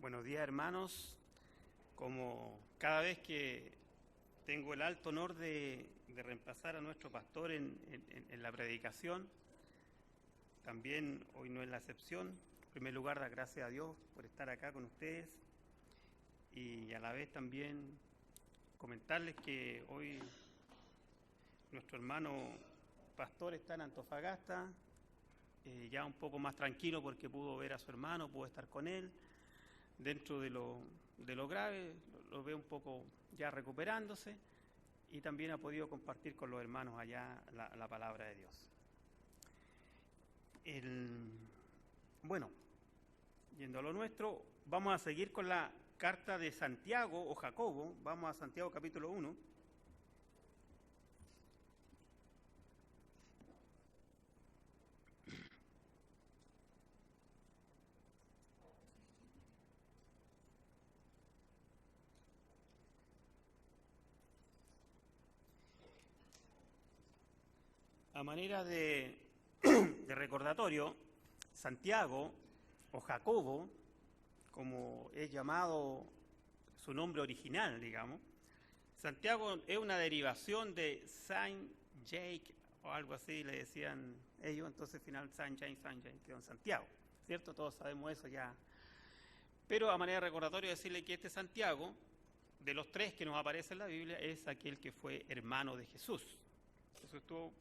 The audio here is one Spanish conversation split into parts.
Buenos días, hermanos. Como cada vez que tengo el alto honor de reemplazar a nuestro pastor en la predicación, también hoy no es la excepción. En primer lugar, dar gracias a Dios por estar acá con ustedes y a la vez también comentarles que hoy nuestro hermano pastor está en Antofagasta, ya un poco más tranquilo porque pudo ver a su hermano, pudo estar con él. Dentro de lo grave, lo veo un poco ya recuperándose y también ha podido compartir con los hermanos allá la palabra de Dios. Bueno, yendo a lo nuestro, vamos a seguir con la carta de Santiago o Jacobo. Vamos a Santiago capítulo 1. A manera de recordatorio, Santiago o Jacobo, como es llamado su nombre original, digamos, Santiago es una derivación de Saint Jake o algo así le decían ellos, entonces al final Saint Jake quedó en Santiago, ¿cierto? Todos sabemos eso ya. Pero a manera de recordatorio decirle que este Santiago, de los tres que nos aparece en la Biblia, es aquel que fue hermano de Jesús. Jesús tuvo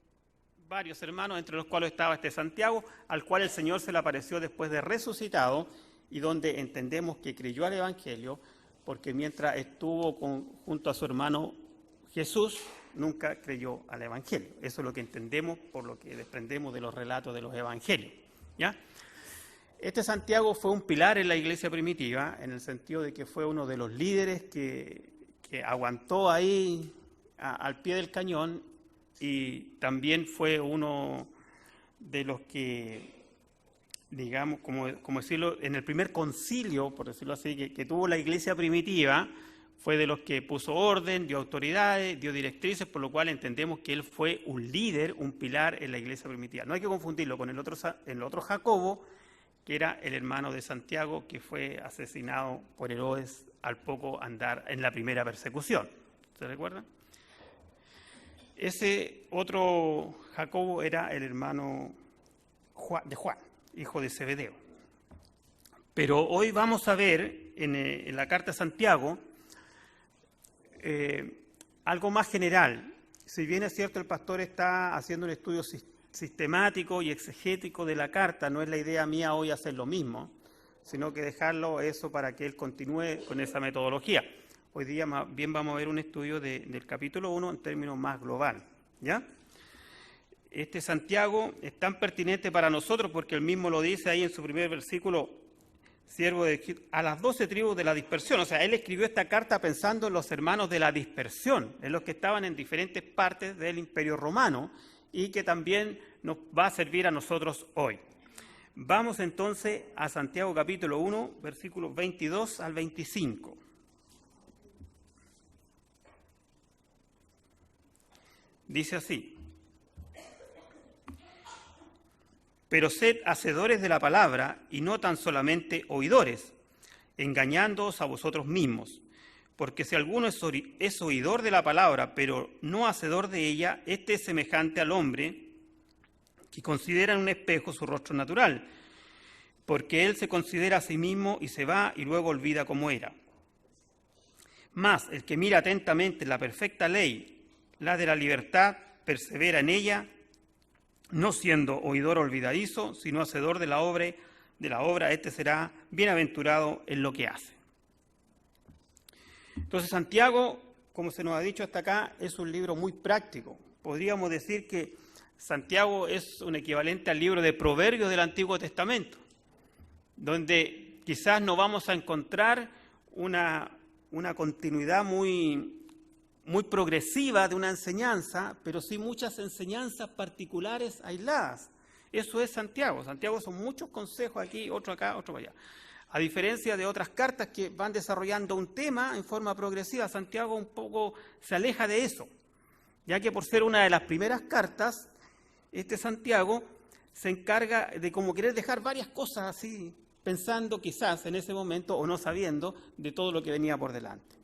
varios hermanos, entre los cuales estaba este Santiago, al cual el Señor se le apareció después de resucitado y donde entendemos que creyó al Evangelio, porque mientras estuvo junto a su hermano Jesús, nunca creyó al Evangelio. Eso es lo que entendemos por lo que desprendemos de los relatos de los Evangelios, ¿ya? Este Santiago fue un pilar en la iglesia primitiva, en el sentido de que fue uno de los líderes que aguantó ahí al pie del cañón, y también fue uno de los que, digamos, como decirlo, en el primer concilio, por decirlo así, que tuvo la iglesia primitiva, fue de los que puso orden, dio autoridades, dio directrices, por lo cual entendemos que él fue un líder, un pilar en la iglesia primitiva. No hay que confundirlo con el otro Jacobo, que era el hermano de Santiago, que fue asesinado por Herodes al poco andar en la primera persecución. ¿Se recuerdan? Ese otro Jacobo era el hermano de Juan, hijo de Zebedeo. Pero hoy vamos a ver en la carta de Santiago algo más general. Si bien es cierto el pastor está haciendo un estudio sistemático y exegético de la carta, no es la idea mía hoy hacer lo mismo, sino que dejarlo eso para que él continúe con esa metodología. Hoy día más bien vamos a ver un estudio del capítulo 1 en términos más global, ¿ya? Este Santiago es tan pertinente para nosotros porque él mismo lo dice ahí en su primer versículo, siervo a las 12 tribus de la dispersión. O sea, él escribió esta carta pensando en los hermanos de la dispersión, en los que estaban en diferentes partes del Imperio Romano y que también nos va a servir a nosotros hoy. Vamos entonces a Santiago capítulo 1, versículos 22 al 25. Dice así: pero sed hacedores de la palabra y no tan solamente oidores, engañándoos a vosotros mismos. Porque si alguno es oidor de la palabra, pero no hacedor de ella, este es semejante al hombre que considera en un espejo su rostro natural, porque él se considera a sí mismo y se va y luego olvida cómo era. Mas el que mira atentamente la perfecta ley, la de la libertad, persevera en ella, no siendo oidor olvidadizo, sino hacedor de la obra, este será bienaventurado en lo que hace. Entonces Santiago, como se nos ha dicho hasta acá, es un libro muy práctico. Podríamos decir que Santiago es un equivalente al libro de Proverbios del Antiguo Testamento, donde quizás no vamos a encontrar una continuidad muy progresiva de una enseñanza, pero sí muchas enseñanzas particulares aisladas. Eso es Santiago. Santiago son muchos consejos aquí, otro acá, otro allá. A diferencia de otras cartas que van desarrollando un tema en forma progresiva, Santiago un poco se aleja de eso, ya que por ser una de las primeras cartas, este Santiago se encarga de como querer dejar varias cosas así pensando quizás en ese momento o no sabiendo de todo lo que venía por delante.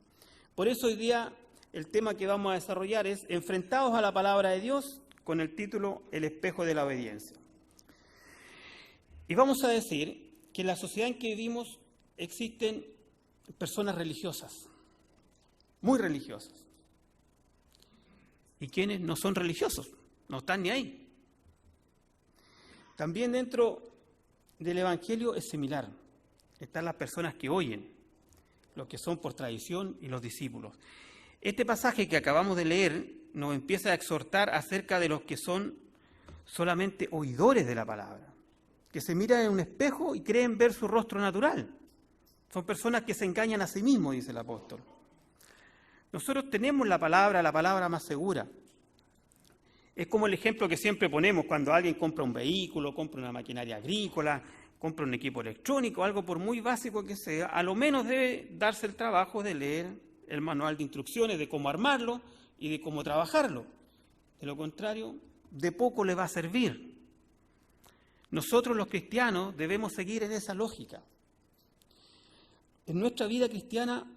Por eso hoy día el tema que vamos a desarrollar es enfrentados a la palabra de Dios, con el título El espejo de la obediencia. Y vamos a decir que en la sociedad en que vivimos existen personas religiosas, muy religiosas, y quienes no son religiosos, no están ni ahí. También dentro del Evangelio es similar. Están las personas que oyen, los que son por tradición y los discípulos. Este pasaje que acabamos de leer nos empieza a exhortar acerca de los que son solamente oidores de la palabra, que se miran en un espejo y creen ver su rostro natural. Son personas que se engañan a sí mismos, dice el apóstol. Nosotros tenemos la palabra más segura. Es como el ejemplo que siempre ponemos cuando alguien compra un vehículo, compra una maquinaria agrícola, compra un equipo electrónico, algo por muy básico que sea, a lo menos debe darse el trabajo de leer el manual de instrucciones de cómo armarlo y de cómo trabajarlo. De lo contrario, de poco le va a servir. Nosotros los cristianos debemos seguir en esa lógica. En nuestra vida cristiana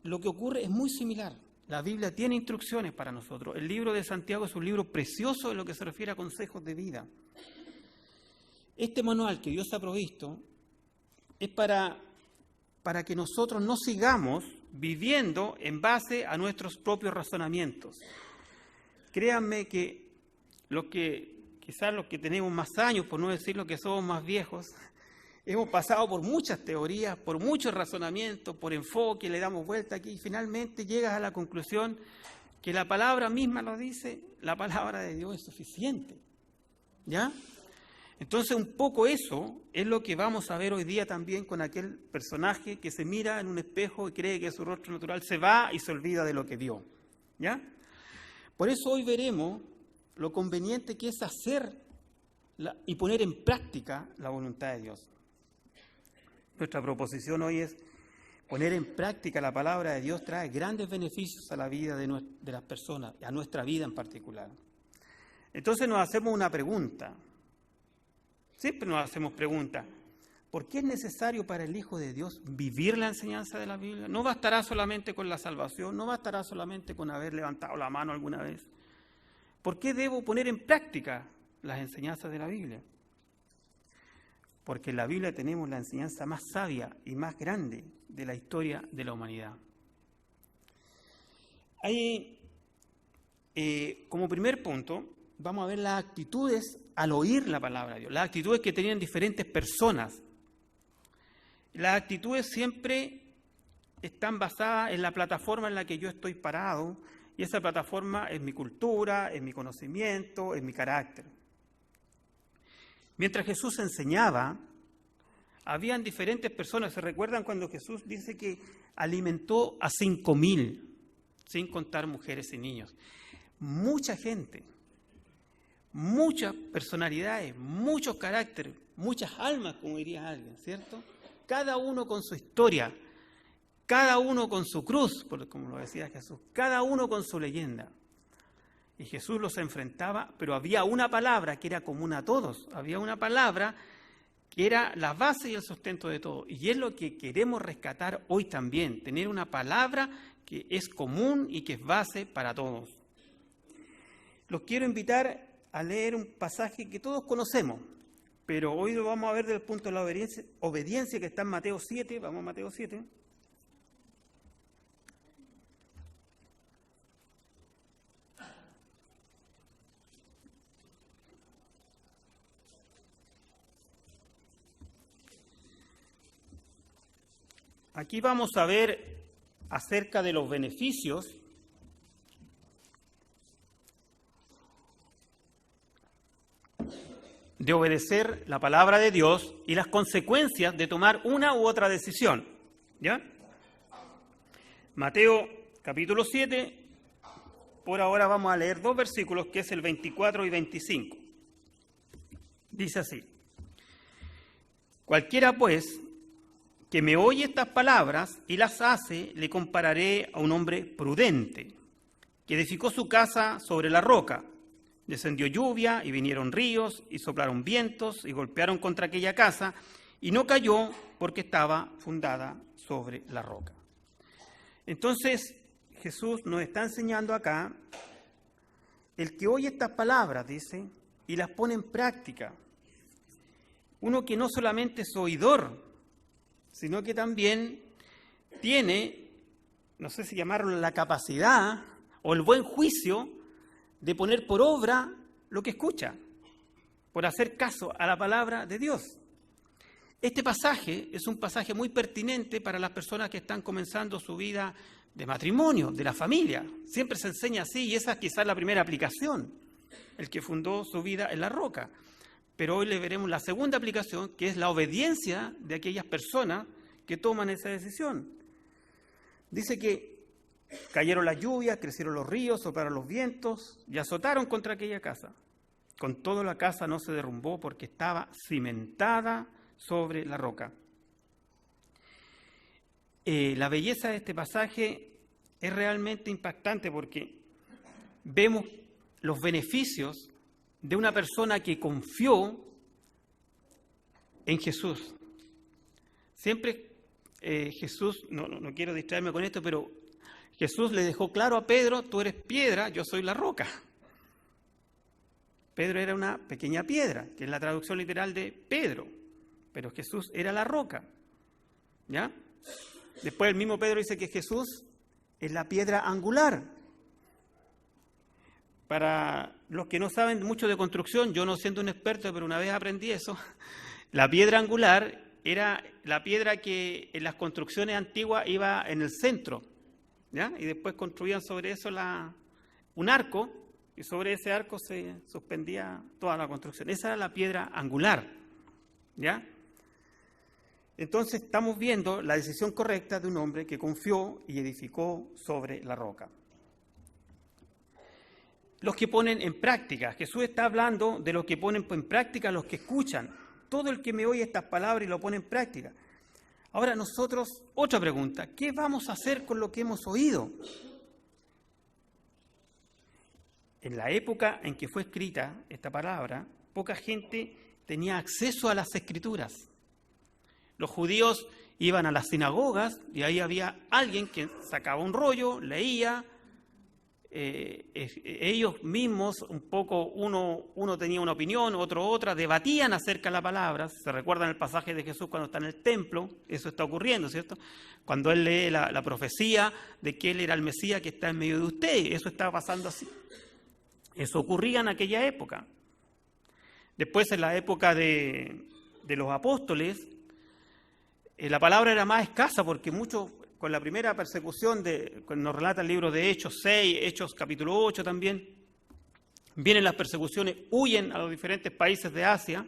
lo que ocurre es muy similar. La Biblia tiene instrucciones para nosotros. El libro de Santiago es un libro precioso en lo que se refiere a consejos de vida. Este manual que Dios ha provisto es para que nosotros no sigamos viviendo en base a nuestros propios razonamientos. Créanme que quizás los que tenemos más años, por no decir los que somos más viejos, hemos pasado por muchas teorías, por muchos razonamientos, por enfoque, le damos vuelta aquí y finalmente llegas a la conclusión que la palabra misma lo dice, la palabra de Dios es suficiente. ¿Ya? Entonces un poco eso es lo que vamos a ver hoy día también con aquel personaje que se mira en un espejo y cree que su rostro natural se va y se olvida de lo que vio. ¿Ya? Por eso hoy veremos lo conveniente que es hacer y poner en práctica la voluntad de Dios. Nuestra proposición hoy es poner en práctica la palabra de Dios, trae grandes beneficios a la vida de las personas, a nuestra vida en particular. Entonces nos hacemos una pregunta, siempre nos hacemos preguntas. ¿Por qué es necesario para el Hijo de Dios vivir la enseñanza de la Biblia? No bastará solamente con la salvación, no bastará solamente con haber levantado la mano alguna vez. ¿Por qué debo poner en práctica las enseñanzas de la Biblia? Porque en la Biblia tenemos la enseñanza más sabia y más grande de la historia de la humanidad. Ahí, como primer punto, vamos a ver las actitudes al oír la palabra de Dios, las actitudes que tenían diferentes personas. Las actitudes siempre están basadas en la plataforma en la que yo estoy parado, y esa plataforma es mi cultura, es mi conocimiento, es mi carácter. Mientras Jesús enseñaba, habían diferentes personas. ¿Se recuerdan cuando Jesús dice que alimentó a 5.000, sin contar mujeres y niños? Mucha gente, muchas personalidades, muchos caracteres, muchas almas, como diría alguien, ¿cierto? Cada uno con su historia, cada uno con su cruz, como lo decía Jesús, cada uno con su leyenda. Y Jesús los enfrentaba, pero había una palabra que era común a todos. Había una palabra que era la base y el sustento de todo. Y es lo que queremos rescatar hoy también, tener una palabra que es común y que es base para todos. Los quiero invitar a leer un pasaje que todos conocemos, pero hoy lo vamos a ver desde el punto de la obediencia que está en Mateo 7. Vamos a Mateo 7. Aquí vamos a ver acerca de los beneficios de obedecer la palabra de Dios y las consecuencias de tomar una u otra decisión. ¿Ya? Mateo capítulo 7, por ahora vamos a leer 2 versículos, que es el 24 y 25. Dice así: Cualquiera pues que me oye estas palabras y las hace, le compararé a un hombre prudente, que edificó su casa sobre la roca. Descendió lluvia y vinieron ríos y soplaron vientos y golpearon contra aquella casa, y no cayó porque estaba fundada sobre la roca. Entonces, Jesús nos está enseñando acá, el que oye estas palabras, dice, y las pone en práctica, uno que no solamente es oidor, sino que también tiene, no sé si llamarlo la capacidad o el buen juicio de poner por obra lo que escucha, por hacer caso a la palabra de Dios. Este pasaje es un pasaje muy pertinente para las personas que están comenzando su vida de matrimonio, de la familia. Siempre se enseña así y esa es quizás la primera aplicación, el que fundó su vida en la roca. Pero hoy le veremos la segunda aplicación, que es la obediencia de aquellas personas que toman esa decisión. Dice que cayeron las lluvias, crecieron los ríos, soplaron los vientos y azotaron contra aquella casa. Con todo la casa no se derrumbó porque estaba cimentada sobre la roca. La belleza de este pasaje es realmente impactante porque vemos los beneficios de una persona que confió en Jesús. Siempre Jesús, no quiero distraerme con esto, pero Jesús le dejó claro a Pedro, tú eres piedra, yo soy la roca. Pedro era una pequeña piedra, que es la traducción literal de Pedro, pero Jesús era la roca. ¿Ya? Después el mismo Pedro dice que Jesús es la piedra angular. Para los que no saben mucho de construcción, yo no siendo un experto, pero una vez aprendí eso, la piedra angular era la piedra que en las construcciones antiguas iba en el centro, ¿ya? Y después construían sobre eso un arco, y sobre ese arco se suspendía toda la construcción. Esa era la piedra angular, ¿ya? Entonces estamos viendo la decisión correcta de un hombre que confió y edificó sobre la roca. Los que ponen en práctica, Jesús está hablando de los que ponen en práctica, los que escuchan, todo el que me oye estas palabras y lo pone en práctica. Ahora nosotros, otra pregunta, ¿qué vamos a hacer con lo que hemos oído? En la época en que fue escrita esta palabra, poca gente tenía acceso a las Escrituras. Los judíos iban a las sinagogas y ahí había alguien que sacaba un rollo, leía. Ellos mismos, un poco, uno tenía una opinión, otro otra, debatían acerca de la palabra. Se recuerdan el pasaje de Jesús cuando está en el templo, eso está ocurriendo, ¿cierto? Cuando él lee la profecía de que él era el Mesías que está en medio de ustedes, eso estaba pasando así. Eso ocurría en aquella época. Después, en la época de los apóstoles, la palabra era más escasa porque muchos, con la primera persecución, nos relata el libro de Hechos 6, Hechos capítulo 8 también, vienen las persecuciones, huyen a los diferentes países de Asia,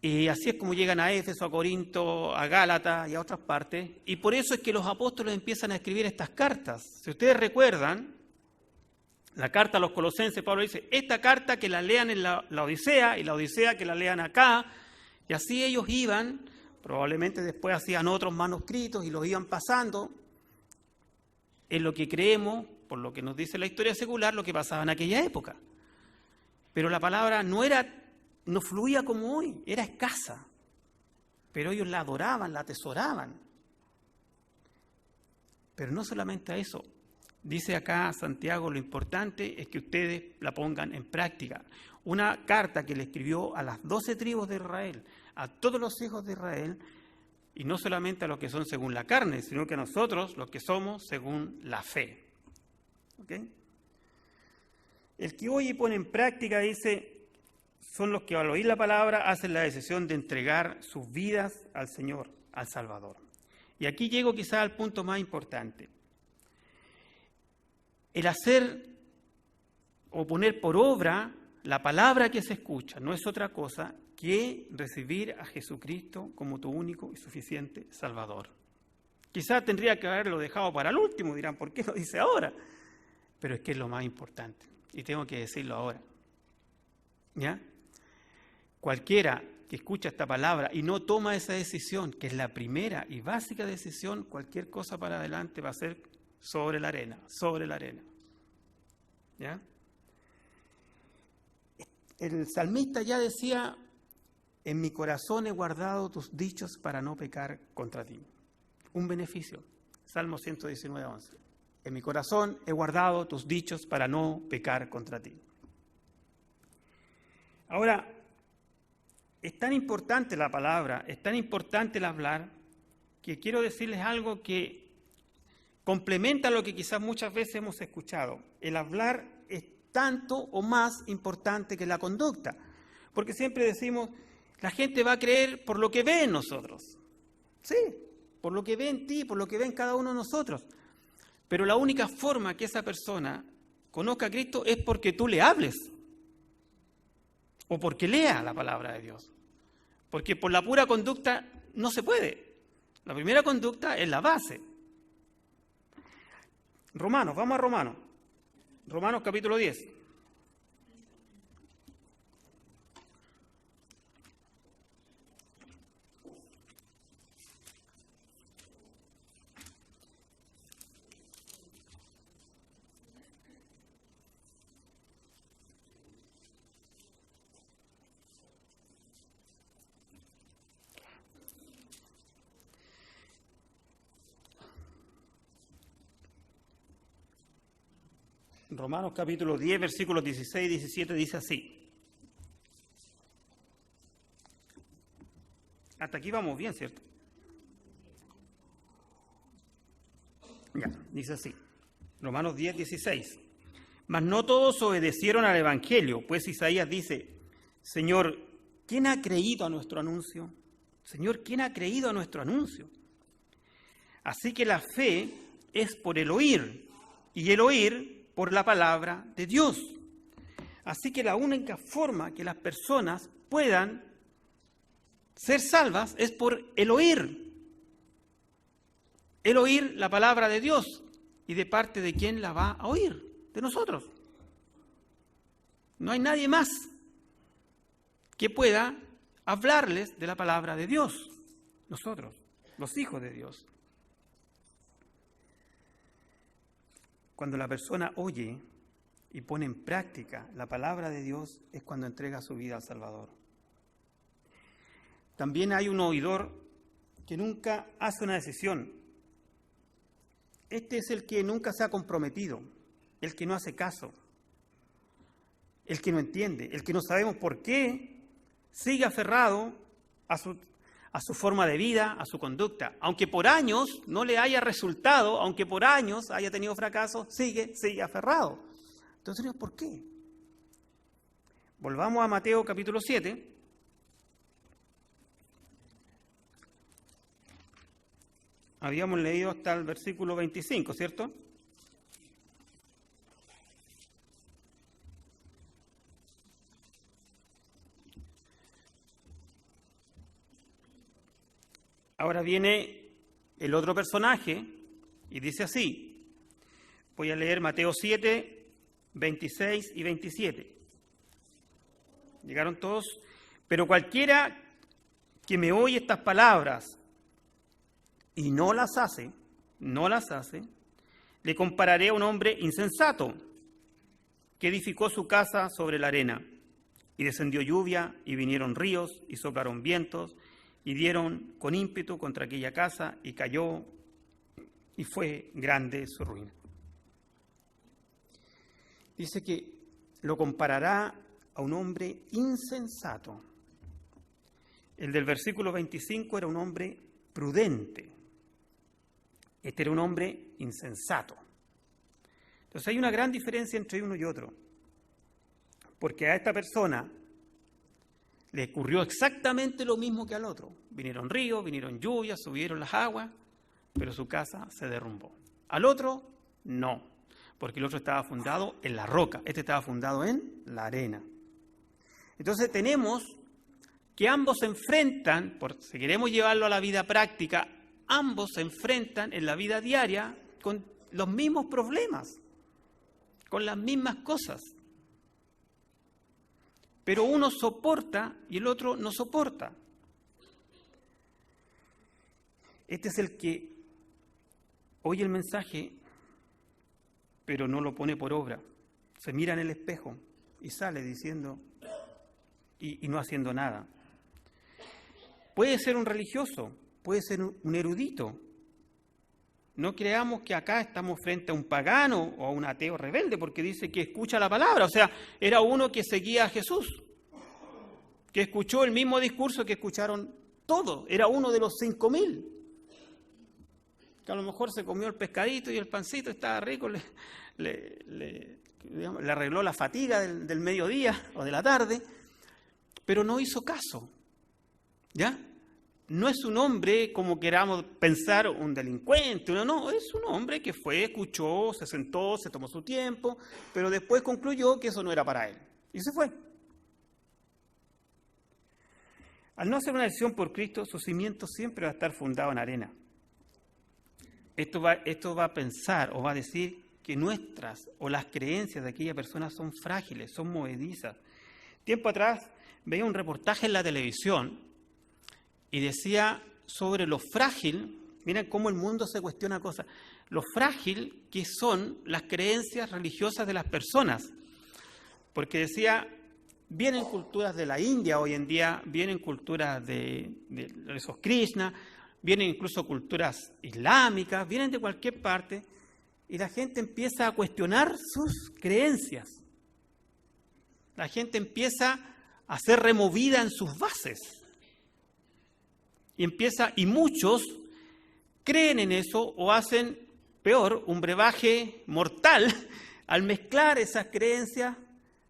y así es como llegan a Éfeso, a Corinto, a Gálatas y a otras partes, y por eso es que los apóstoles empiezan a escribir estas cartas. Si ustedes recuerdan, la carta a los Colosenses, Pablo dice, esta carta que la lean en la Odisea, y la Odisea que la lean acá, y así ellos iban. Probablemente después hacían otros manuscritos y los iban pasando. Es lo que creemos, por lo que nos dice la historia secular, lo que pasaba en aquella época. Pero la palabra no fluía como hoy, era escasa. Pero ellos la adoraban, la atesoraban. Pero no solamente a eso. Dice acá Santiago, lo importante es que ustedes la pongan en práctica. Una carta que le escribió a las 12 tribus de Israel, a todos los hijos de Israel, y no solamente a los que son según la carne, sino que a nosotros, los que somos según la fe. ¿Okay? El que oye y pone en práctica, dice, son los que al oír la palabra hacen la decisión de entregar sus vidas al Señor, al Salvador. Y aquí llego quizás al punto más importante. El hacer o poner por obra la palabra que se escucha no es otra cosa que recibir a Jesucristo como tu único y suficiente Salvador. Quizás tendría que haberlo dejado para el último, dirán, ¿por qué lo dice ahora? Pero es que es lo más importante y tengo que decirlo ahora. ¿Ya? Cualquiera que escucha esta palabra y no toma esa decisión, que es la primera y básica decisión, cualquier cosa para adelante va a ser sobre la arena, sobre la arena. ¿Ya? El salmista ya decía, en mi corazón he guardado tus dichos para no pecar contra ti. Un beneficio. Salmo 119, 11. En mi corazón he guardado tus dichos para no pecar contra ti. Ahora, es tan importante la palabra, es tan importante el hablar, que quiero decirles algo que complementa lo que quizás muchas veces hemos escuchado. El hablar es tanto o más importante que la conducta, porque siempre decimos, la gente va a creer por lo que ve en nosotros. Sí, por lo que ve en ti, por lo que ve en cada uno de nosotros. Pero la única forma que esa persona conozca a Cristo es porque tú le hables o porque lea la palabra de Dios. Porque por la pura conducta no se puede. La primera conducta es la base. Romanos, vamos a Romanos. Romanos capítulo 10. Romanos capítulo 10, versículos 16 y 17 dice así. Hasta aquí vamos bien, ¿cierto? Ya, dice así. Romanos 10, 16. Mas no todos obedecieron al Evangelio, pues Isaías dice, Señor, ¿quién ha creído a nuestro anuncio? Señor, ¿quién ha creído a nuestro anuncio? Así que la fe es por el oír, y el oír por la palabra de Dios. Así que la única forma que las personas puedan ser salvas es por el oír. El oír la palabra de Dios. ¿Y de parte de quién la va a oír? De nosotros. No hay nadie más que pueda hablarles de la palabra de Dios. Nosotros, los hijos de Dios. Cuando la persona oye y pone en práctica la palabra de Dios es cuando entrega su vida al Salvador. También hay un oidor que nunca hace una decisión. Este es el que nunca se ha comprometido, el que no hace caso, el que no entiende, el que no sabemos por qué sigue aferrado a su forma de vida, a su conducta. Aunque por años no le haya resultado, aunque por años haya tenido fracaso, sigue aferrado. Entonces, ¿por qué? Volvamos a Mateo capítulo 7. Habíamos leído hasta el versículo 25, ¿cierto? Ahora viene el otro personaje y dice así. Voy a leer Mateo 7, 26 y 27. ¿Llegaron todos? Pero cualquiera que me oye estas palabras y no las hace, le compararé a un hombre insensato que edificó su casa sobre la arena. Y descendió lluvia, y vinieron ríos, y soplaron vientos, y dieron con ímpetu contra aquella casa, y cayó, y fue grande su ruina. Dice que lo comparará a un hombre insensato. El del versículo 25 era un hombre prudente. Este era un hombre insensato. Entonces hay una gran diferencia entre uno y otro. Porque a esta persona le ocurrió exactamente lo mismo que al otro. Vinieron ríos, vinieron lluvias, subieron las aguas, pero su casa se derrumbó. Al otro, no, porque el otro estaba fundado en la roca, este estaba fundado en la arena. Entonces tenemos que ambos se enfrentan, si queremos llevarlo a la vida práctica, ambos se enfrentan en la vida diaria con los mismos problemas, con las mismas cosas. Pero uno soporta y el otro no soporta. Este es el que oye el mensaje, pero no lo pone por obra. Se mira en el espejo y sale diciendo y no haciendo nada. Puede ser un religioso, puede ser un erudito. No creamos que acá estamos frente a un pagano o a un ateo rebelde, porque dice que escucha la palabra. O sea, era uno que seguía a Jesús, que escuchó el mismo discurso que escucharon todos. Era uno de los 5.000, que a lo mejor se comió el pescadito y el pancito, estaba rico, le arregló la fatiga del mediodía o de la tarde, pero no hizo caso, ¿ya? No es un hombre, como queramos pensar, un delincuente, no, es un hombre que fue, escuchó, se sentó, se tomó su tiempo, pero después concluyó que eso no era para él, y se fue. Al no hacer una decisión por Cristo, su cimiento siempre va a estar fundado en arena. Esto va a pensar o va a decir que nuestras o las creencias de aquella persona son frágiles, son movedizas. Tiempo atrás veía un reportaje en la televisión y decía sobre lo frágil, miren cómo el mundo se cuestiona cosas, lo frágil que son las creencias religiosas de las personas. Porque decía, vienen culturas de la India hoy en día, vienen culturas de esos Krishna, vienen incluso culturas islámicas, vienen de cualquier parte, y la gente empieza a cuestionar sus creencias. La gente empieza a ser removida en sus bases. Y muchos creen en eso o hacen, peor, un brebaje mortal al mezclar esas creencias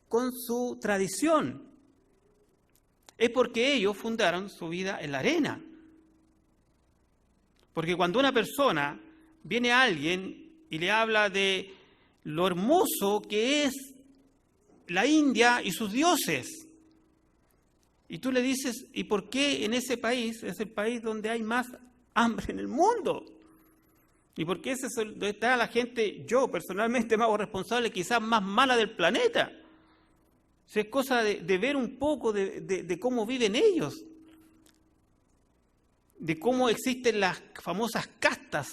con su tradición. Es porque ellos fundaron su vida en la arena. Porque cuando una persona viene a alguien y le habla de lo hermoso que es la India y sus dioses, y tú le dices, ¿y por qué en ese país es el país donde hay más hambre en el mundo? ¿Y por qué ese es donde está la gente, yo personalmente me hago responsable, quizás más mala del planeta? O sea, es cosa de ver un poco de cómo viven ellos, de cómo existen las famosas castas,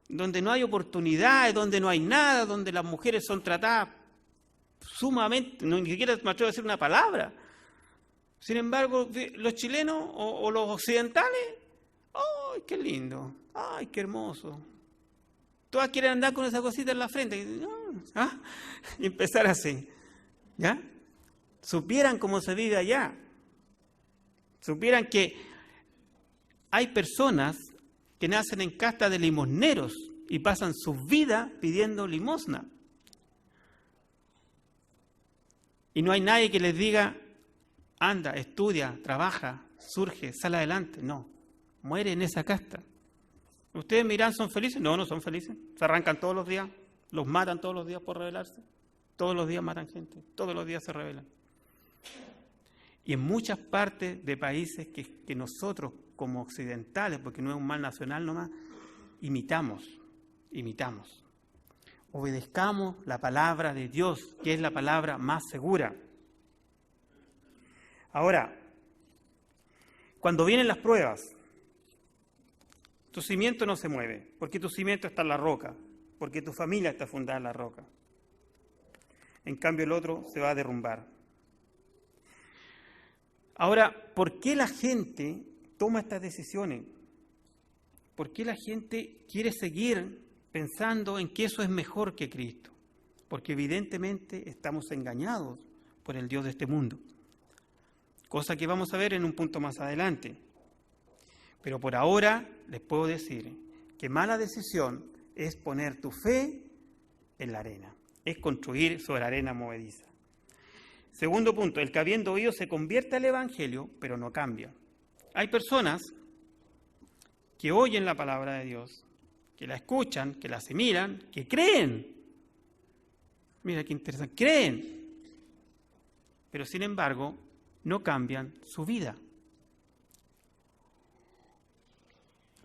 donde no hay oportunidades, donde no hay nada, donde las mujeres son tratadas sumamente, ni siquiera me atrevo a decir una palabra. Sin embargo, los chilenos o los occidentales, ¡ay, qué lindo! ¡Ay, qué hermoso! Todas quieren andar con esa cosita en la frente. ¿Ah? Y empezar así. ¿Ya? Supieran cómo se vive allá. Supieran que hay personas que nacen en casta de limosneros y pasan su vida pidiendo limosna. Y no hay nadie que les diga, anda, estudia, trabaja, surge, sale adelante. No, muere en esa casta. ¿Ustedes miran, son felices? No, no son felices. Se arrancan todos los días, los matan todos los días por rebelarse. Todos los días matan gente, todos los días se rebelan. Y en muchas partes de países que nosotros como occidentales, porque no es un mal nacional nomás, imitamos. Obedezcamos la palabra de Dios, que es la palabra más segura. Ahora, cuando vienen las pruebas, tu cimiento no se mueve, porque tu cimiento está en la roca, porque tu familia está fundada en la roca. En cambio, el otro se va a derrumbar. Ahora, ¿por qué la gente toma estas decisiones? ¿Por qué la gente quiere seguir pensando en que eso es mejor que Cristo? Porque evidentemente estamos engañados por el Dios de este mundo. Cosa que vamos a ver en un punto más adelante. Pero por ahora les puedo decir que mala decisión es poner tu fe en la arena, es construir sobre arena movediza. Segundo punto, el que habiendo oído se convierte al Evangelio, pero no cambia. Hay personas que oyen la palabra de Dios, que la escuchan, que la asimilan, que creen. Mira qué interesante, creen. Pero sin embargo, no cambian su vida.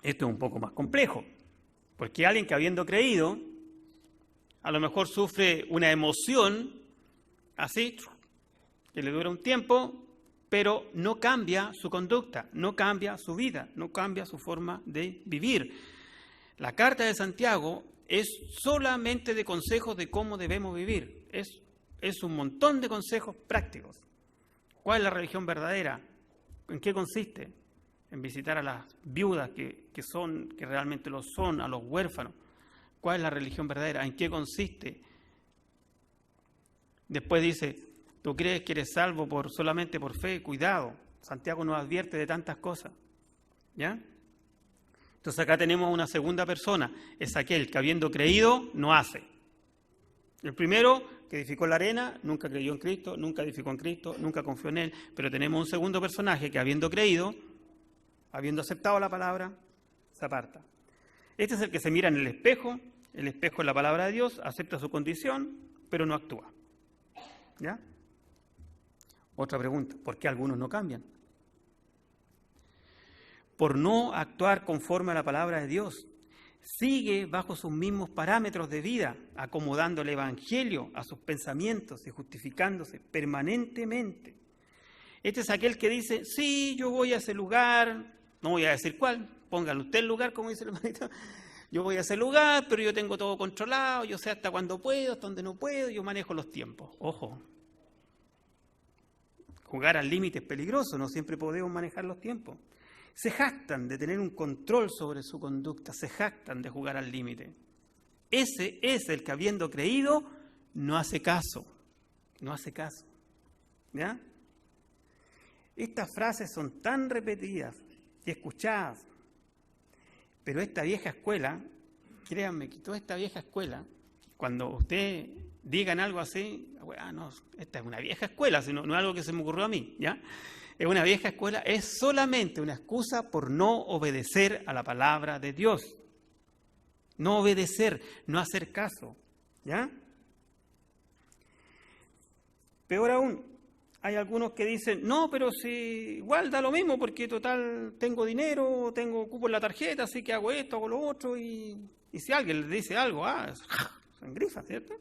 Esto es un poco más complejo, porque alguien que habiendo creído, a lo mejor sufre una emoción así, que le dura un tiempo, pero no cambia su conducta, no cambia su vida, no cambia su forma de vivir. La carta de Santiago es solamente de consejos de cómo debemos vivir, es un montón de consejos prácticos. ¿Cuál es la religión verdadera? ¿En qué consiste? En visitar a las viudas que realmente lo son, a los huérfanos. ¿Cuál es la religión verdadera? ¿En qué consiste? Después dice, ¿tú crees que eres salvo solamente por fe? Cuidado, Santiago nos advierte de tantas cosas. ¿Ya? Entonces acá tenemos una segunda persona, es aquel que habiendo creído, no hace. El primero, que edificó la arena, nunca creyó en Cristo, nunca edificó en Cristo, nunca confió en Él, pero tenemos un segundo personaje que habiendo creído, habiendo aceptado la palabra, se aparta. Este es el que se mira en el espejo es la palabra de Dios, acepta su condición, pero no actúa. ¿Ya? Otra pregunta, ¿por qué algunos no cambian? Por no actuar conforme a la palabra de Dios. Sigue bajo sus mismos parámetros de vida, acomodando el Evangelio a sus pensamientos y justificándose permanentemente. Este es aquel que dice, sí, yo voy a ese lugar, no voy a decir cuál, póngale usted el lugar, como dice el hermanito, yo voy a ese lugar, pero yo tengo todo controlado, yo sé hasta cuándo puedo, hasta dónde no puedo, yo manejo los tiempos. Ojo, jugar al límite es peligroso, no siempre podemos manejar los tiempos. Se jactan de tener un control sobre su conducta, se jactan de jugar al límite. Ese es el que habiendo creído no hace caso, no hace caso. ¿Ya? Estas frases son tan repetidas y escuchadas, pero esta vieja escuela, créanme que toda esta vieja escuela, cuando usted digan algo así, no, esta es una vieja escuela, sino, no es algo que se me ocurrió a mí, ¿ya? Es una vieja escuela, es solamente una excusa por no obedecer a la palabra de Dios. No obedecer, no hacer caso, ¿ya? Peor aún, hay algunos que dicen, no, pero si igual da lo mismo porque total tengo dinero, tengo cupo en la tarjeta, así que hago esto, hago lo otro, y si alguien le dice algo, se engrifa, ¿cierto?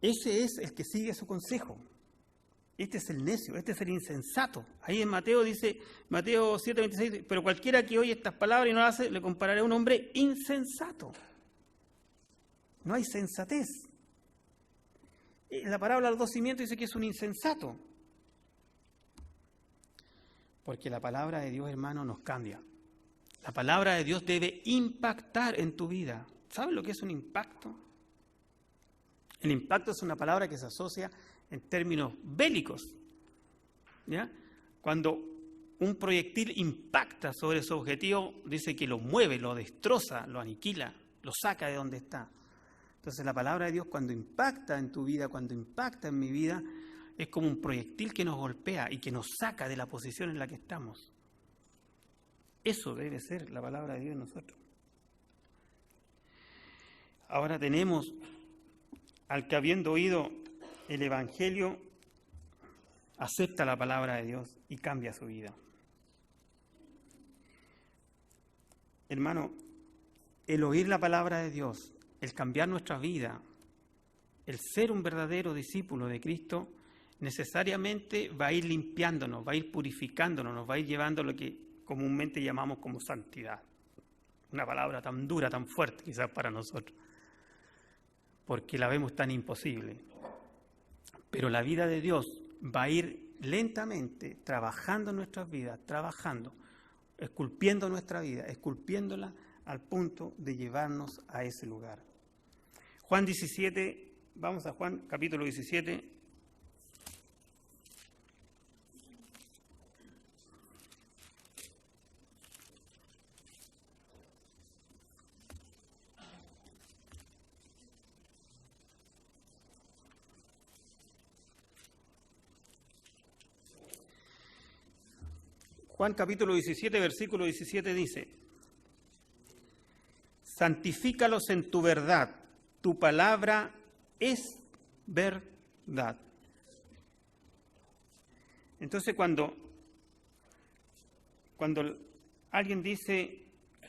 Ese es el que sigue su consejo. Este es el necio, este es el insensato. Ahí en Mateo dice, Mateo 7:26, pero cualquiera que oye estas palabras y no las hace, le compararé a un hombre insensato. No hay sensatez. La parábola de los dos cimientos dice que es un insensato. Porque la palabra de Dios, hermano, nos cambia. La palabra de Dios debe impactar en tu vida. ¿Sabes lo que es un impacto? El impacto es una palabra que se asocia en términos bélicos, ¿ya? Cuando un proyectil impacta sobre su objetivo, dice que lo mueve, lo destroza, lo aniquila, lo saca de donde está. Entonces la palabra de Dios cuando impacta en tu vida, cuando impacta en mi vida, es como un proyectil que nos golpea y que nos saca de la posición en la que estamos. Eso debe ser la palabra de Dios en nosotros. Ahora tenemos al que habiendo oído el Evangelio, acepta la palabra de Dios y cambia su vida. Hermano, el oír la palabra de Dios, el cambiar nuestra vida, el ser un verdadero discípulo de Cristo, necesariamente va a ir limpiándonos, va a ir purificándonos, nos va a ir llevando a lo que comúnmente llamamos como santidad. Una palabra tan dura, tan fuerte quizás para nosotros, porque la vemos tan imposible. Pero la vida de Dios va a ir lentamente trabajando en nuestras vidas, trabajando, esculpiendo nuestra vida, esculpiéndola al punto de llevarnos a ese lugar. Juan 17, vamos a Juan capítulo 17. Juan capítulo 17, versículo 17 dice, santifícalos en tu verdad, tu palabra es verdad. Entonces cuando alguien dice,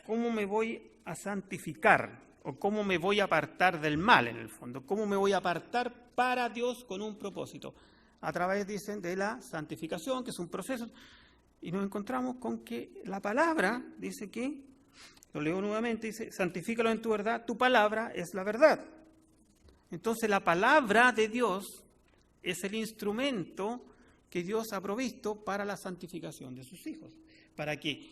¿cómo me voy a santificar? O ¿cómo me voy a apartar del mal en el fondo? ¿Cómo me voy a apartar para Dios con un propósito? A través, dicen, de la santificación, que es un proceso. Y nos encontramos con que la palabra dice que, lo leo nuevamente, dice, santifícalo en tu verdad, tu palabra es la verdad. Entonces la palabra de Dios es el instrumento que Dios ha provisto para la santificación de sus hijos, para que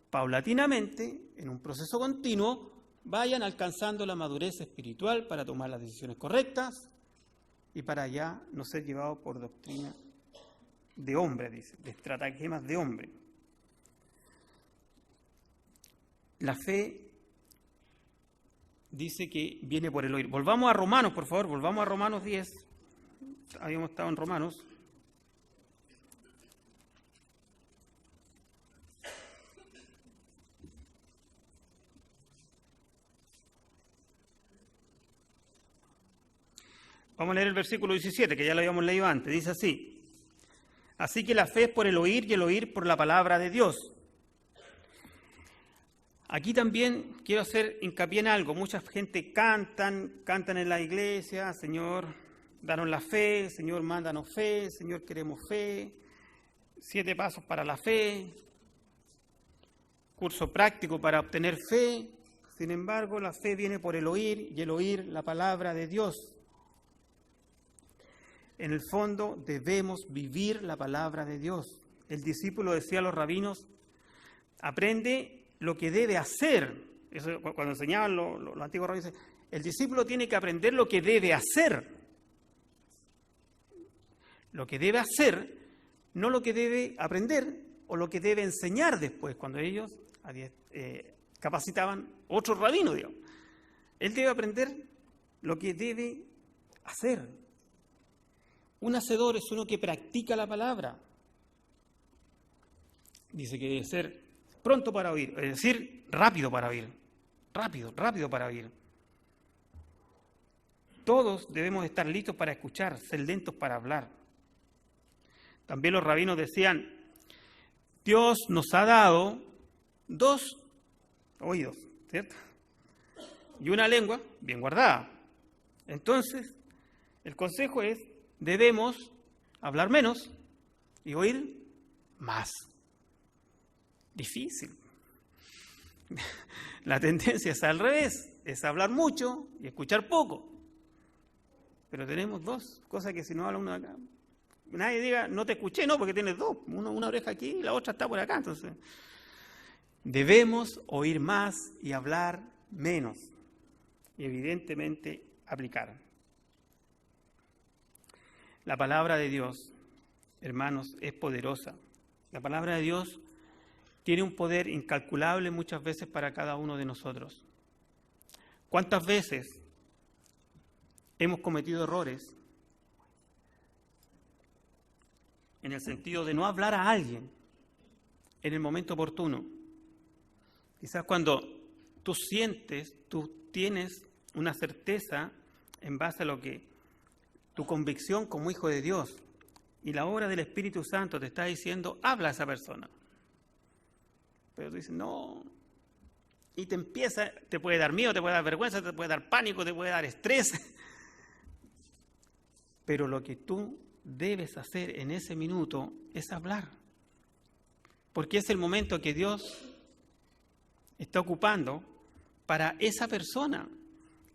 paulatinamente, en un proceso continuo, vayan alcanzando la madurez espiritual para tomar las decisiones correctas y para ya no ser llevados por doctrina de hombre, dice, de estratagemas de hombre. La fe dice que viene por el oír. Volvamos a Romanos, por favor, volvamos a Romanos 10. Habíamos estado en Romanos. Vamos a leer el versículo 17, que ya lo habíamos leído antes. Dice así: así que la fe es por el oír y el oír por la palabra de Dios. Aquí también quiero hacer hincapié en algo. Mucha gente cantan en la iglesia: Señor, danos la fe, Señor, mándanos fe, Señor, queremos fe, 7 pasos para la fe, curso práctico para obtener fe. Sin embargo, la fe viene por el oír y el oír la palabra de Dios. En el fondo debemos vivir la palabra de Dios. El discípulo decía a los rabinos: aprende lo que debe hacer. Eso, cuando enseñaban los antiguos rabinos, el discípulo tiene que aprender lo que debe hacer. Lo que debe hacer, no lo que debe aprender o lo que debe enseñar después, cuando ellos capacitaban otros rabinos, digamos. Él debe aprender lo que debe hacer. Un hacedor es uno que practica la palabra. Dice que debe ser pronto para oír, es decir, rápido para oír. Rápido para oír. Todos debemos estar listos para escuchar, ser lentos para hablar. También los rabinos decían: Dios nos ha dado 2 oídos, ¿cierto? Y una lengua bien guardada. Entonces, el consejo es: debemos hablar menos y oír más. Difícil. La tendencia es al revés, es hablar mucho y escuchar poco. Pero tenemos 2, cosas que si no habla uno de acá, nadie diga no te escuché, no, porque tienes 2, una oreja aquí y la otra está por acá. Entonces, debemos oír más y hablar menos. Y evidentemente aplicar. La palabra de Dios, hermanos, es poderosa. La palabra de Dios tiene un poder incalculable muchas veces para cada uno de nosotros. ¿Cuántas veces hemos cometido errores en el sentido de no hablar a alguien en el momento oportuno? Quizás cuando tú sientes, tú tienes una certeza en base a lo que tu convicción como hijo de Dios y la obra del Espíritu Santo te está diciendo: habla a esa persona. Pero tú dices: no. Y te puede dar miedo, te puede dar vergüenza, te puede dar pánico, te puede dar estrés. Pero lo que tú debes hacer en ese minuto es hablar. Porque es el momento que Dios está ocupando para esa persona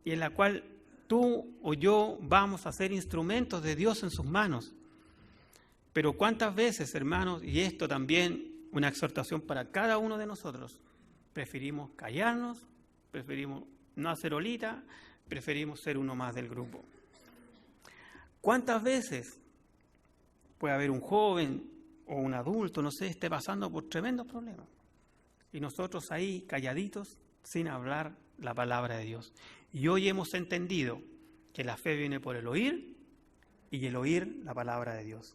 y en la cual tú o yo vamos a ser instrumentos de Dios en sus manos. Pero cuántas veces, hermanos, y esto también una exhortación para cada uno de nosotros, preferimos callarnos, preferimos no hacer olita, preferimos ser uno más del grupo. ¿Cuántas veces puede haber un joven o un adulto, no sé, esté pasando por tremendos problemas y nosotros ahí calladitos sin hablar la palabra de Dios? Y hoy hemos entendido que la fe viene por el oír y el oír la palabra de Dios.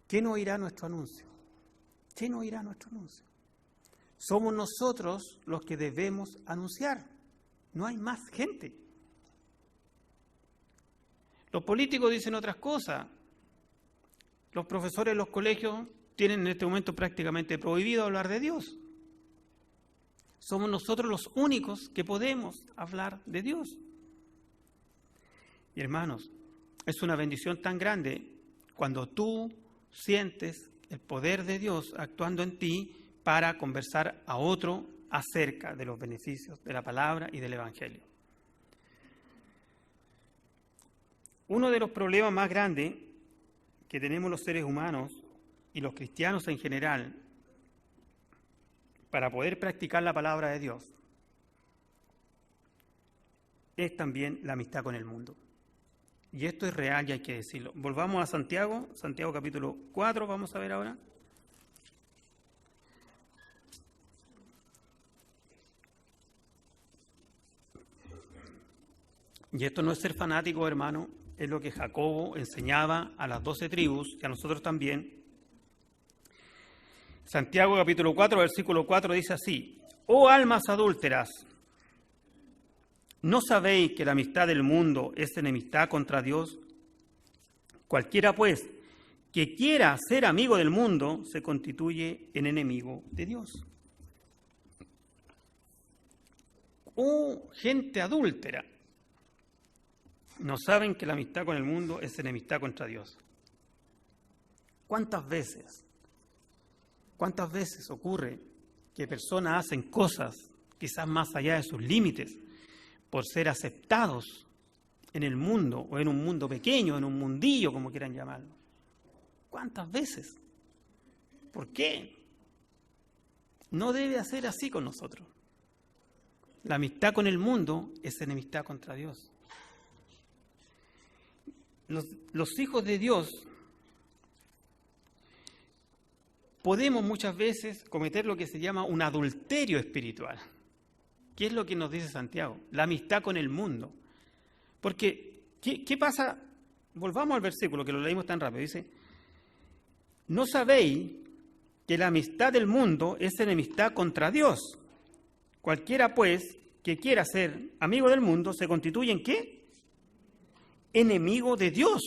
¿Quién oirá nuestro anuncio? ¿Quién oirá nuestro anuncio? Somos nosotros los que debemos anunciar. No hay más gente. Los políticos dicen otras cosas. Los profesores de los colegios tienen en este momento prácticamente prohibido hablar de Dios. Somos nosotros los únicos que podemos hablar de Dios. Y hermanos, es una bendición tan grande cuando tú sientes el poder de Dios actuando en ti para conversar a otro acerca de los beneficios de la palabra y del Evangelio. Uno de los problemas más grandes que tenemos los seres humanos y los cristianos en general para poder practicar la palabra de Dios es también la amistad con el mundo. Y esto es real y hay que decirlo. Volvamos a Santiago, Santiago capítulo 4, vamos a ver ahora. Y esto no es ser fanático, hermano, es lo que Jacobo enseñaba a las 12 tribus y a nosotros también. Santiago capítulo 4, versículo 4 dice así: «Oh almas adúlteras, ¿no sabéis que la amistad del mundo es enemistad contra Dios? Cualquiera, pues, que quiera ser amigo del mundo, se constituye en enemigo de Dios». Oh, gente adúltera, ¿no saben que la amistad con el mundo es enemistad contra Dios? ¿Cuántas veces ocurre que personas hacen cosas quizás más allá de sus límites por ser aceptados en el mundo o en un mundo pequeño, en un mundillo, como quieran llamarlo? ¿Cuántas veces? ¿Por qué? No debe ser así con nosotros. La amistad con el mundo es enemistad contra Dios. Los hijos de Dios podemos muchas veces cometer lo que se llama un adulterio espiritual. ¿Qué es lo que nos dice Santiago? La amistad con el mundo. Porque, ¿qué pasa? Volvamos al versículo que lo leímos tan rápido. Dice: ¿no sabéis que la amistad del mundo es enemistad contra Dios? Cualquiera, pues, que quiera ser amigo del mundo, se constituye ¿en qué? Enemigo de Dios.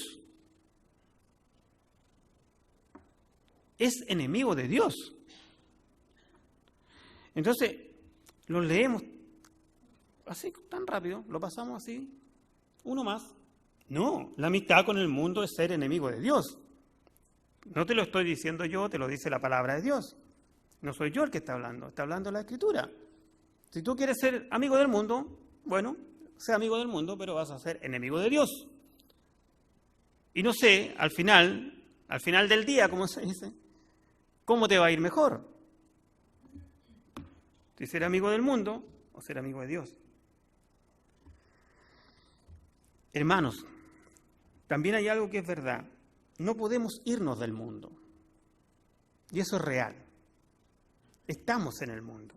Es enemigo de Dios. Entonces, lo leemos así, tan rápido, lo pasamos así, uno más. No, la amistad con el mundo es ser enemigo de Dios. No te lo estoy diciendo yo, te lo dice la palabra de Dios. No soy yo el que está hablando la Escritura. Si tú quieres ser amigo del mundo, bueno, sé amigo del mundo, pero vas a ser enemigo de Dios. Y no sé, al final del día, como se dice, ¿cómo te va a ir mejor? Si ser amigo del mundo o ser amigo de Dios. Hermanos, también hay algo que es verdad. No podemos irnos del mundo. Y eso es real. Estamos en el mundo.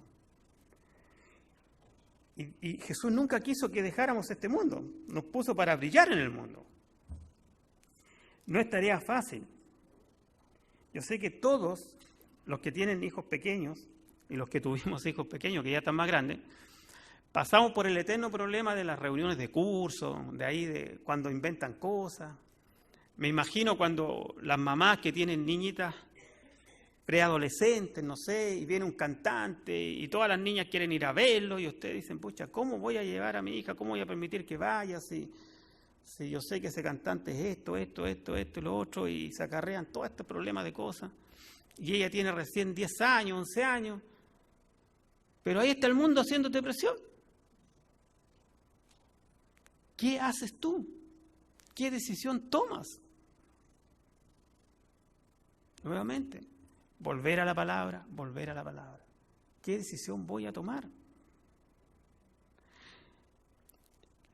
Y Jesús nunca quiso que dejáramos este mundo. Nos puso para brillar en el mundo. No es tarea fácil. Yo sé que todos los que tienen hijos pequeños y los que tuvimos hijos pequeños, que ya están más grandes, pasamos por el eterno problema de las reuniones de curso, de cuando inventan cosas. Me imagino cuando las mamás que tienen niñitas preadolescentes, no sé, y viene un cantante y todas las niñas quieren ir a verlo y ustedes dicen: pucha, ¿cómo voy a llevar a mi hija? ¿Cómo voy a permitir que vaya si yo sé que ese cantante es esto y lo otro, y se acarrean todo este problema de cosas? Y ella tiene recién 10 años, 11 años, pero ahí está el mundo haciéndote presión. ¿Qué haces tú? ¿Qué decisión tomas? Nuevamente, volver a la palabra. ¿Qué decisión voy a tomar?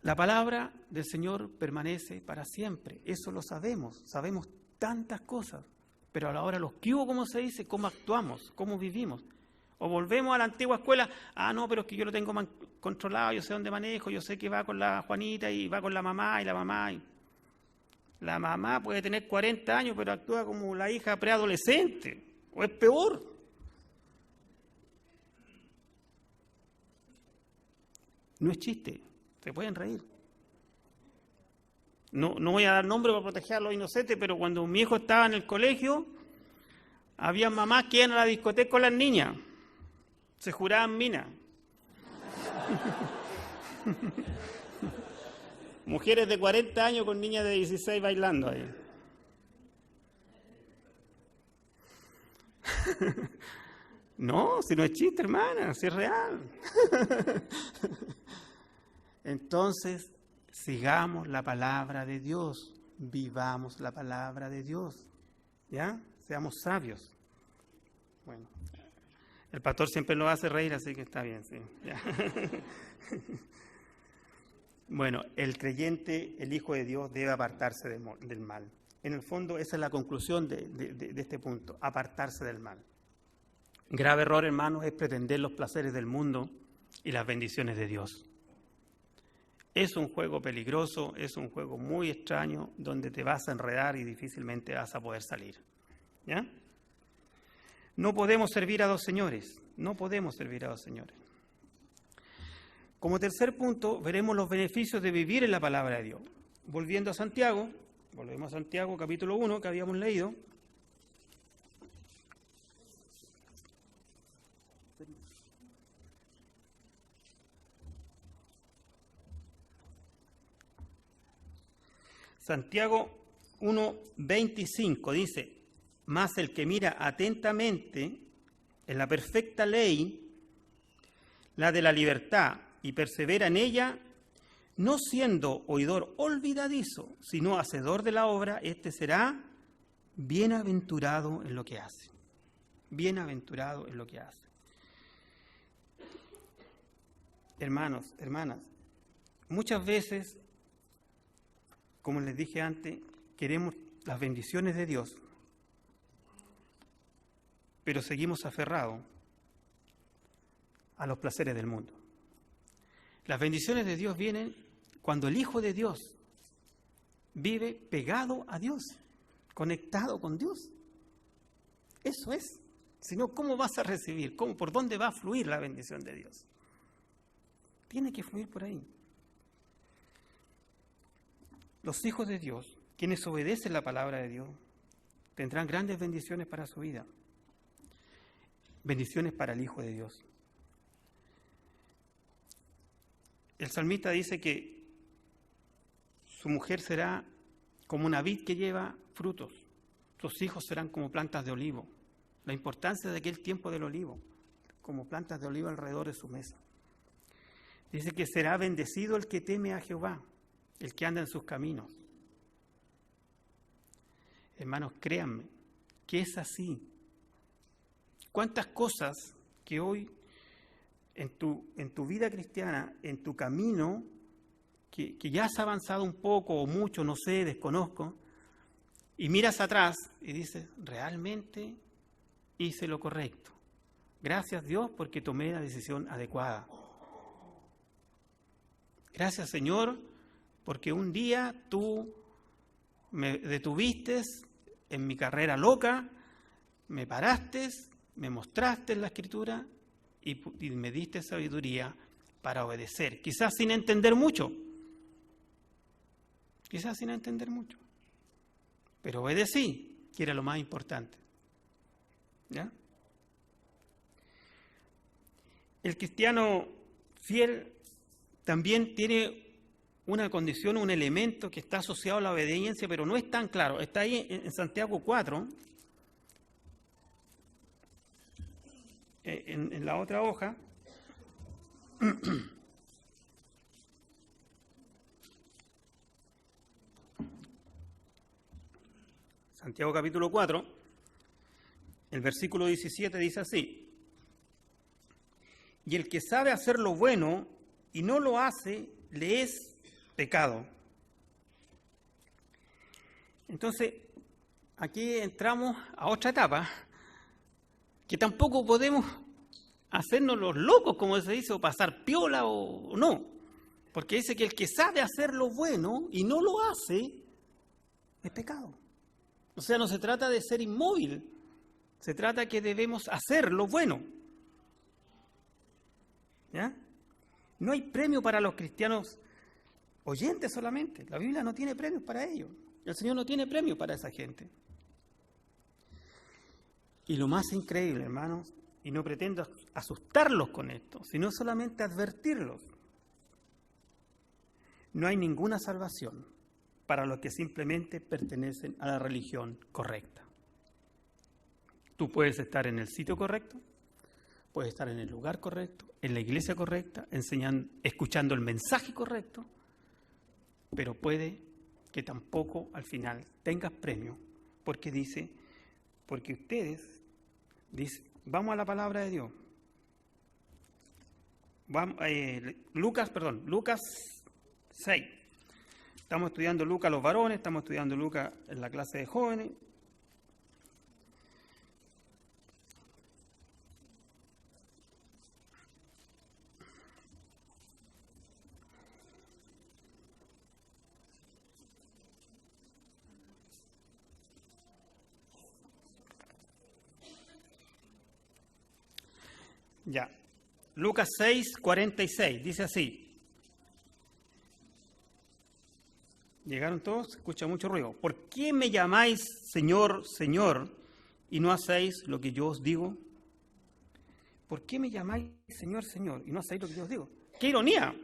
La palabra del Señor permanece para siempre, eso lo sabemos tantas cosas, pero a la hora los que hubo, como se dice, cómo actuamos, cómo vivimos. O volvemos a la antigua escuela: no, pero es que yo lo tengo controlado, yo sé dónde manejo, yo sé que va con la Juanita y va con la mamá y la mamá. La mamá puede tener 40 años, pero actúa como la hija preadolescente, o es peor. No es chiste, se pueden reír. No voy a dar nombre para proteger a los inocentes, pero cuando mi hijo estaba en el colegio, había mamás que iban a la discoteca con las niñas, se juraban minas. Mujeres de 40 años con niñas de 16 bailando ahí. No, si no es chiste, hermana, si es real. Entonces, sigamos la palabra de Dios. vivamos la palabra de Dios. ¿Ya? Seamos sabios. Bueno, el pastor siempre lo hace reír, así que está bien, sí. ¿Ya? Bueno, el creyente, el Hijo de Dios, debe apartarse del mal. En el fondo, esa es la conclusión de este punto, apartarse del mal. Grave error, hermanos, es pretender los placeres del mundo y las bendiciones de Dios. Es un juego peligroso, es un juego muy extraño, donde te vas a enredar y difícilmente vas a poder salir. ¿Ya? No podemos servir a dos señores, no podemos servir a dos señores. Como tercer punto, veremos los beneficios de vivir en la palabra de Dios. Volviendo a Santiago, volvemos a Santiago capítulo 1 que habíamos leído. Santiago 1:25 dice: mas el que mira atentamente en la perfecta ley, la de la libertad, y persevera en ella, no siendo oidor olvidadizo, sino hacedor de la obra, este será bienaventurado en lo que hace. Bienaventurado en lo que hace. Hermanos, hermanas, muchas veces, como les dije antes, queremos las bendiciones de Dios, pero seguimos aferrados a los placeres del mundo. Las bendiciones de Dios vienen cuando el Hijo de Dios vive pegado a Dios, conectado con Dios. Eso es. Si no, ¿cómo vas a recibir? ¿Por dónde va a fluir la bendición de Dios? Tiene que fluir por ahí. Los hijos de Dios, quienes obedecen la palabra de Dios, tendrán grandes bendiciones para su vida. Bendiciones para el Hijo de Dios. El salmista dice que su mujer será como una vid que lleva frutos. Sus hijos serán como plantas de olivo. La importancia de aquel tiempo del olivo, como plantas de olivo alrededor de su mesa. Dice que será bendecido el que teme a Jehová, el que anda en sus caminos. Hermanos, créanme que es así. ¿Cuántas cosas que hoy en tu vida cristiana, en tu camino, que ya has avanzado un poco o mucho, no sé, desconozco, y miras atrás y dices, realmente hice lo correcto? Gracias Dios porque tomé la decisión adecuada. Gracias Señor porque un día tú me detuviste en mi carrera loca, me paraste, me mostraste la Escritura y me diste sabiduría para obedecer. Quizás sin entender mucho. Quizás sin entender mucho. Pero obedecí, que era lo más importante. ¿Ya? El cristiano fiel también tiene una condición, un elemento que está asociado a la obediencia, pero no es tan claro. Está ahí en Santiago 4, en la otra hoja. Santiago capítulo 4, el versículo 17 dice así: y el que sabe hacer lo bueno y no lo hace, le es pecado. Entonces, aquí entramos a otra etapa, que tampoco podemos hacernos los locos, como se dice, o pasar piola o no. Porque dice que el que sabe hacer lo bueno y no lo hace, es pecado. O sea, no se trata de ser inmóvil, se trata que debemos hacer lo bueno. ¿Ya? No hay premio para los cristianos oyentes solamente. La Biblia no tiene premios para ellos. El Señor no tiene premio para esa gente. Y lo más increíble, hermanos, y no pretendo asustarlos con esto, sino solamente advertirlos. No hay ninguna salvación para los que simplemente pertenecen a la religión correcta. Tú puedes estar en el sitio correcto, puedes estar en el lugar correcto, en la iglesia correcta, escuchando el mensaje correcto, pero puede que tampoco al final tengas premio, porque dice, porque ustedes, dice, vamos a la palabra de Dios. Vamos, Lucas 6. Estamos estudiando Lucas los varones, estamos estudiando Lucas en la clase de jóvenes. Ya, Lucas 6, 46, dice así. ¿Llegaron todos? Se escucha mucho ruido. ¿Por qué me llamáis Señor, Señor, y no hacéis lo que yo os digo? ¿Por qué me llamáis Señor, Señor, y no hacéis lo que yo os digo? ¡Qué ironía!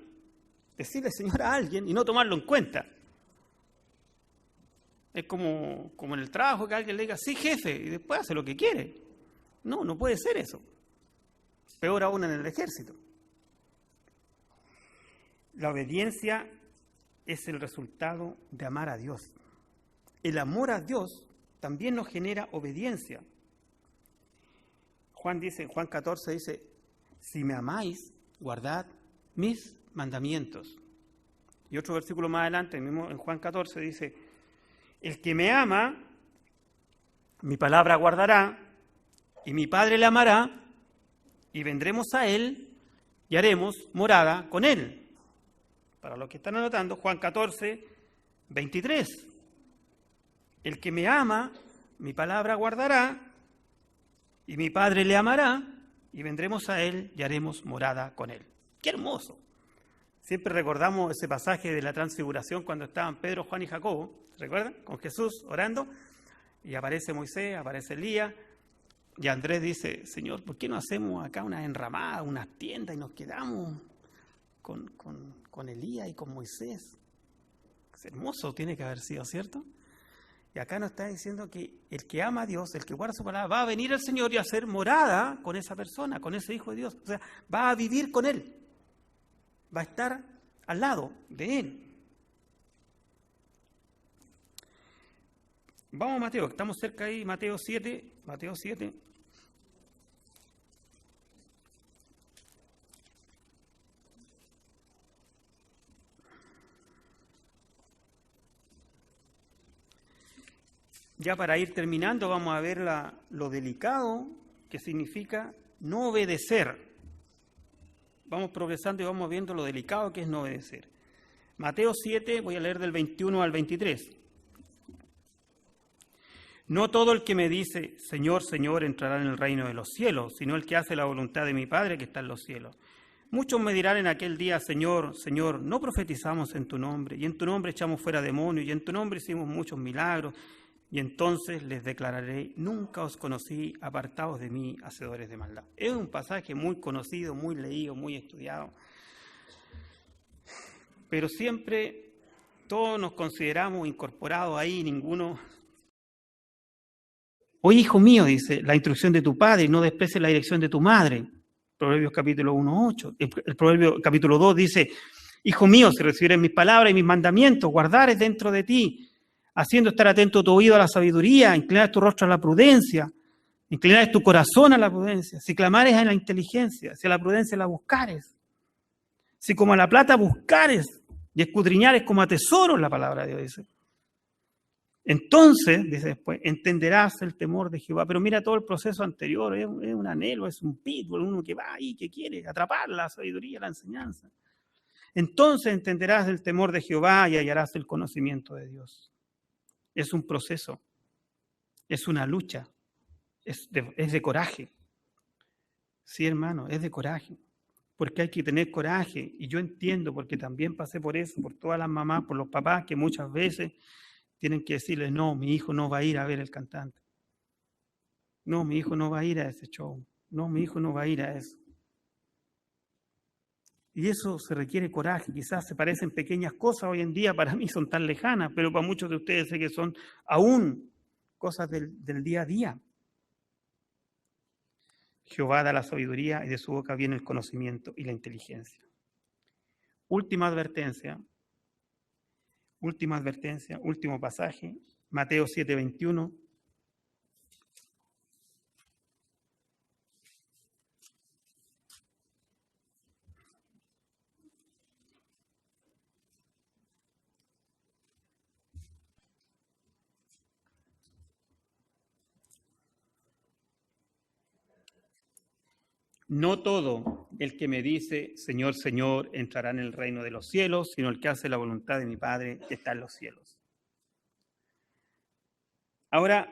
Decirle Señor a alguien y no tomarlo en cuenta. Es como en el trabajo que alguien le diga, sí, jefe, y después hace lo que quiere. No, no puede ser eso. Peor aún en el ejército. La obediencia es el resultado de amar a Dios. El amor a Dios también nos genera obediencia. Juan 14 dice, si me amáis, guardad mis mandamientos. Y otro versículo más adelante, mismo en Juan 14, dice, el que me ama, mi palabra guardará, y mi Padre le amará, y vendremos a él y haremos morada con él. Para los que están anotando, Juan 14, 23. El que me ama, mi palabra guardará, y mi Padre le amará, y vendremos a él y haremos morada con él. ¡Qué hermoso! Siempre recordamos ese pasaje de la transfiguración cuando estaban Pedro, Juan y Jacobo, ¿recuerdan? Con Jesús orando, y aparece Moisés, aparece Elías, y Andrés dice, Señor, ¿por qué no hacemos acá unas enramadas, unas tiendas, y nos quedamos con Elías y con Moisés? Es hermoso, tiene que haber sido, ¿cierto? Y acá nos está diciendo que el que ama a Dios, el que guarda su palabra, va a venir al Señor y a hacer morada con esa persona, con ese Hijo de Dios. O sea, va a vivir con Él. Va a estar al lado de Él. Vamos a Mateo, estamos cerca ahí, Mateo 7. Ya para ir terminando, vamos a ver lo delicado que significa no obedecer. Vamos progresando y vamos viendo lo delicado que es no obedecer. Mateo 7, voy a leer del 21 al 23. No todo el que me dice, Señor, Señor, entrará en el reino de los cielos, sino el que hace la voluntad de mi Padre que está en los cielos. Muchos me dirán en aquel día, Señor, Señor, no profetizamos en tu nombre, y en tu nombre echamos fuera demonios, y en tu nombre hicimos muchos milagros. Y entonces les declararé, nunca os conocí, apartados de mí, hacedores de maldad. Es un pasaje muy conocido, muy leído, muy estudiado. Pero siempre todos nos consideramos incorporados ahí, ninguno. Oye, hijo mío, dice, la instrucción de tu padre, no desprecies la dirección de tu madre. Proverbios capítulo 1:8. El Proverbio capítulo 2 dice, hijo mío, si recibieres mis palabras y mis mandamientos, guardares dentro de ti, haciendo estar atento tu oído a la sabiduría, inclinar tu rostro a la prudencia, inclinar tu corazón a la prudencia, si clamares a la inteligencia, si a la prudencia la buscares, si como a la plata buscares y escudriñares como a tesoros, la palabra de Dios dice. Entonces, dice después, entenderás el temor de Jehová. Pero mira todo el proceso anterior, es un anhelo, es un pitbull, uno que va ahí, que quiere atrapar la sabiduría, la enseñanza. Entonces entenderás el temor de Jehová y hallarás el conocimiento de Dios. Es un proceso, es una lucha, es de coraje. Sí, hermano, es de coraje, porque hay que tener coraje, y yo entiendo, porque también pasé por eso, por todas las mamás, por los papás, que muchas veces tienen que decirles, no, mi hijo no va a ir a ver el cantante, no, mi hijo no va a ir a ese show, no, mi hijo no va a ir a eso. Y eso se requiere coraje, quizás se parecen pequeñas cosas hoy en día, para mí son tan lejanas, pero para muchos de ustedes sé que son aún cosas del día a día. Jehová da la sabiduría y de su boca viene el conocimiento y la inteligencia. Última advertencia, última advertencia, último pasaje, Mateo 7:21. No todo el que me dice, Señor, Señor, entrará en el reino de los cielos, sino el que hace la voluntad de mi Padre que está en los cielos. Ahora,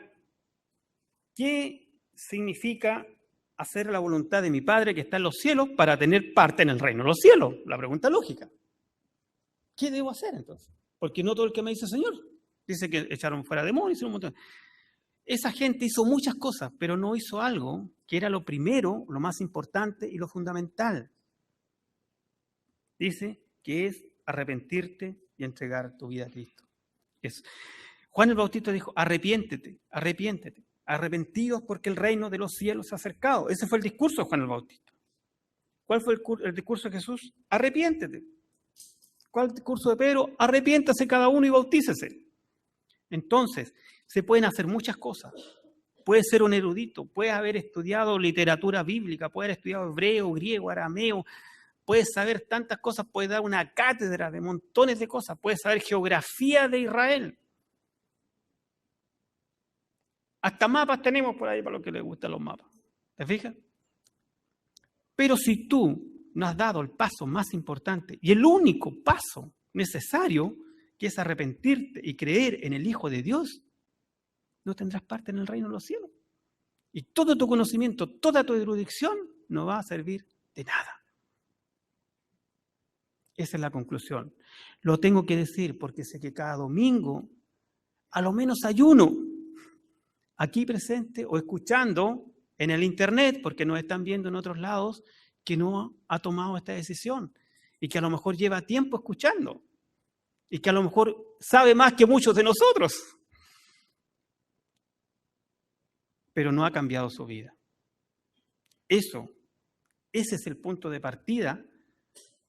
¿qué significa hacer la voluntad de mi Padre que está en los cielos para tener parte en el reino de los cielos? La pregunta lógica. ¿Qué debo hacer entonces? Porque no todo el que me dice Señor. Dice que echaron fuera demonios y un montón. Esa gente hizo muchas cosas, pero no hizo algo que era lo primero, lo más importante y lo fundamental. Dice que es arrepentirte y entregar tu vida a Cristo. Juan el Bautista dijo, arrepiéntete, arrepiéntete, arrepentidos porque el reino de los cielos se ha acercado. Ese fue el discurso de Juan el Bautista. ¿Cuál fue el discurso de Jesús? Arrepiéntete. ¿Cuál es el discurso de Pedro? Arrepiéntase cada uno y bautícese. Entonces, se pueden hacer muchas cosas. Puede ser un erudito, puede haber estudiado literatura bíblica, puede haber estudiado hebreo, griego, arameo, puede saber tantas cosas, puede dar una cátedra de montones de cosas, puede saber geografía de Israel. Hasta mapas tenemos por ahí para los que les gustan los mapas. ¿Te fijas? Pero si tú no has dado el paso más importante y el único paso necesario, que es arrepentirte y creer en el Hijo de Dios, no tendrás parte en el reino de los cielos. Y todo tu conocimiento, toda tu erudición no va a servir de nada. Esa es la conclusión. Lo tengo que decir porque sé que cada domingo, a lo menos hay uno aquí presente o escuchando en el internet, porque nos están viendo en otros lados, que no ha tomado esta decisión y que a lo mejor lleva tiempo escuchando y que a lo mejor sabe más que muchos de nosotros, pero no ha cambiado su vida. Ese es el punto de partida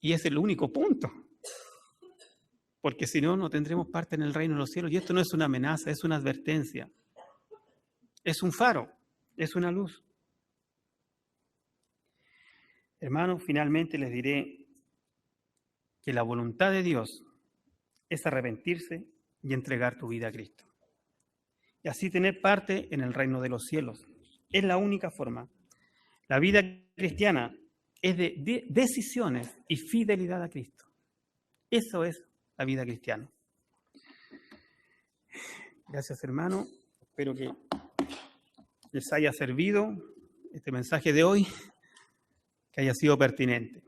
y es el único punto. Porque si no, no tendremos parte en el reino de los cielos. Y esto no es una amenaza, es una advertencia. Es un faro, es una luz. Hermanos, finalmente les diré que la voluntad de Dios es arrepentirse y entregar tu vida a Cristo. Y así tener parte en el reino de los cielos. Es la única forma. La vida cristiana es de decisiones y fidelidad a Cristo. Eso es la vida cristiana. Gracias, hermano. Espero que les haya servido este mensaje de hoy, que haya sido pertinente.